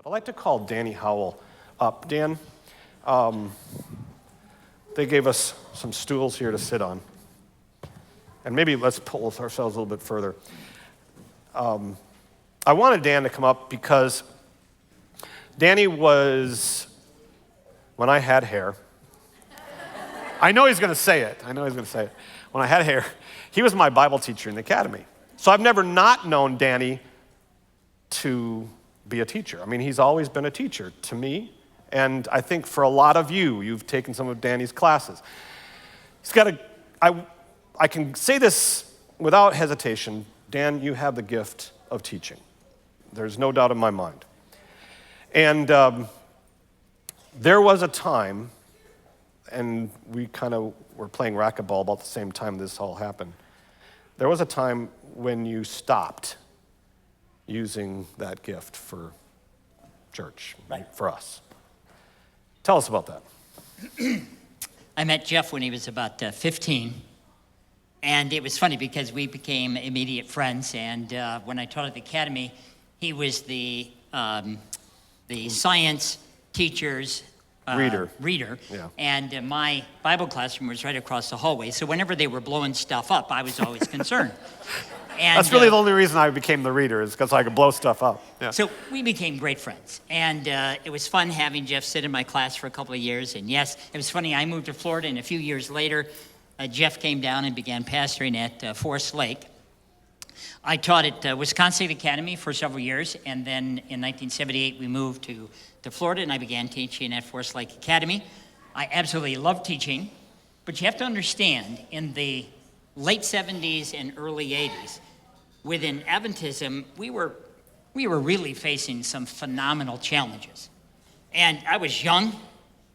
I'd like to call Danny Howell up. Dan, they gave us some stools here to sit on. And maybe let's pull ourselves a little bit further. I wanted Dan to come up because Danny was, when I had hair, I know he's going to say it. When I had hair, he was my Bible teacher in the academy. So I've never not known Danny to be a teacher. I mean, he's always been a teacher to me, and I think for a lot of you, you've taken some of Danny's classes. He's got I can say this without hesitation, Dan, you have the gift of teaching. There's no doubt in my mind. And there was a time, and we kind of were playing racquetball about the same time this all happened. There was a time when you stopped using that gift for church, right, for us. Tell us about that. I met Jeff when he was about 15, and it was funny because we became immediate friends, and when I taught at the academy, he was the science teacher's reader. Yeah. And my Bible classroom was right across the hallway, so whenever they were blowing stuff up, I was always concerned. And, that's really the only reason I became the reader, is because I could blow stuff up. Yeah. So we became great friends, and it was fun having Jeff sit in my class for a couple of years. And yes, it was funny, I moved to Florida, and a few years later, Jeff came down and began pastoring at Forest Lake. I taught at Wisconsin Academy for several years, and then in 1978, we moved to Florida, and I began teaching at Forest Lake Academy. I absolutely love teaching, but you have to understand, in the late 70s and early 80s, within Adventism, we were really facing some phenomenal challenges. And I was young,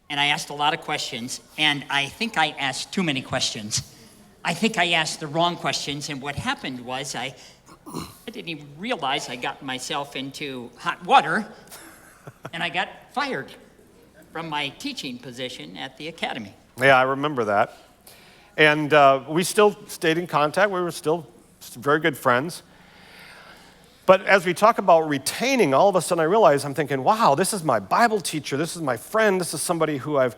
and I asked a lot of questions, and I think I asked too many questions. I think I asked the wrong questions, and what happened was I didn't even realize I got myself into hot water, and I got fired from my teaching position at the academy. Yeah, I remember that. And we still stayed in contact. We were still very good friends. But as we talk about retaining, all of a sudden I realize, I'm thinking, wow, this is my Bible teacher. This is my friend. This is somebody who I've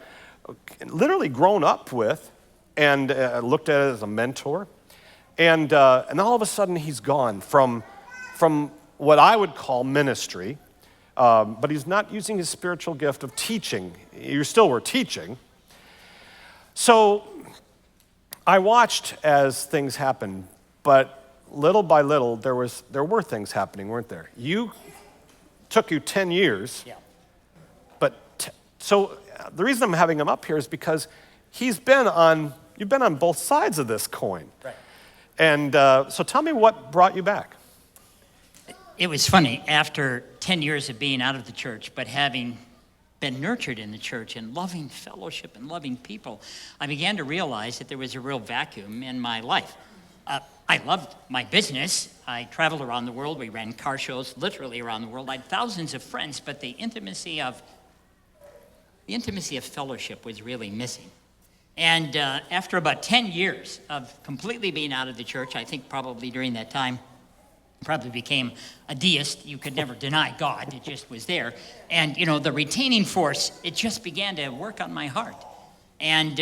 literally grown up with and looked at as a mentor. And all of a sudden he's gone from what I would call ministry, but he's not using his spiritual gift of teaching. You still were teaching. So I watched as things happened, but little by little, there were things happening, weren't there? Took you 10 years, yeah. But so the reason I'm having him up here is because you've been on both sides of this coin. Right. And so tell me what brought you back. It was funny, after 10 years of being out of the church, but having been nurtured in the church and loving fellowship and loving people, I began to realize that there was a real vacuum in my life. I loved my business. I traveled around the world. We ran car shows literally around the world. I had thousands of friends, but the intimacy of fellowship was really missing. And after about 10 years of completely being out of the church, I think probably during that time, probably became a deist. You could never deny God. It just was there. And, the retaining force, it just began to work on my heart. And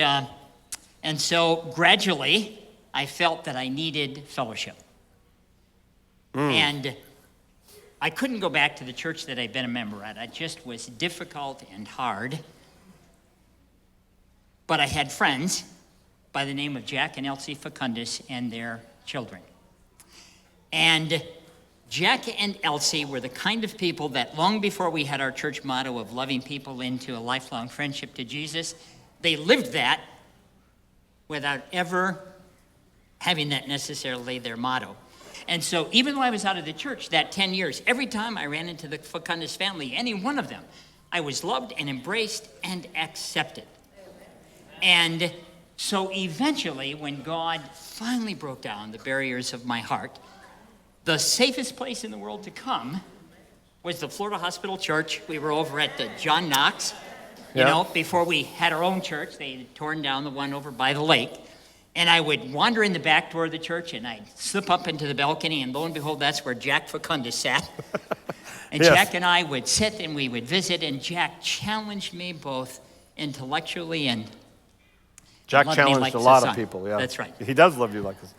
so gradually, I felt that I needed fellowship. And I couldn't go back to the church that I'd been a member at. It just was difficult and hard. But I had friends by the name of Jack and Elsie Facundus and their children. And Jack and Elsie were the kind of people that long before we had our church motto of loving people into a lifelong friendship to Jesus, they lived that without ever having that necessarily their motto. And so even though I was out of the church that 10 years, every time I ran into the Facundus family, any one of them, I was loved and embraced and accepted. And so eventually, when God finally broke down the barriers of my heart, the safest place in the world to come was the Florida Hospital Church. We were over at the John Knox, before we had our own church. They had torn down the one over by the lake. And I would wander in the back door of the church, and I'd slip up into the balcony, and lo and behold, that's where Jack Facundus sat. And Yes. Jack and I would sit and we would visit, and Jack challenged me both intellectually and Jack loved me challenged like a the lot son. of people, yeah. That's right. He does love you like this.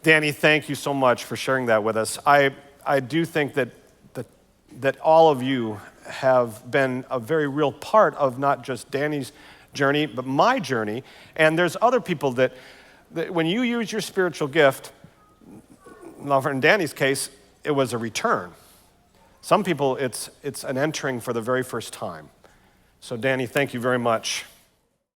Danny, thank you so much for sharing that with us. I do think that all of you have been a very real part of not just Danny's journey, but my journey. And there's other people that when you use your spiritual gift, now in Danny's case, it was a return. Some people, it's an entering for the very first time. So Danny, thank you very much.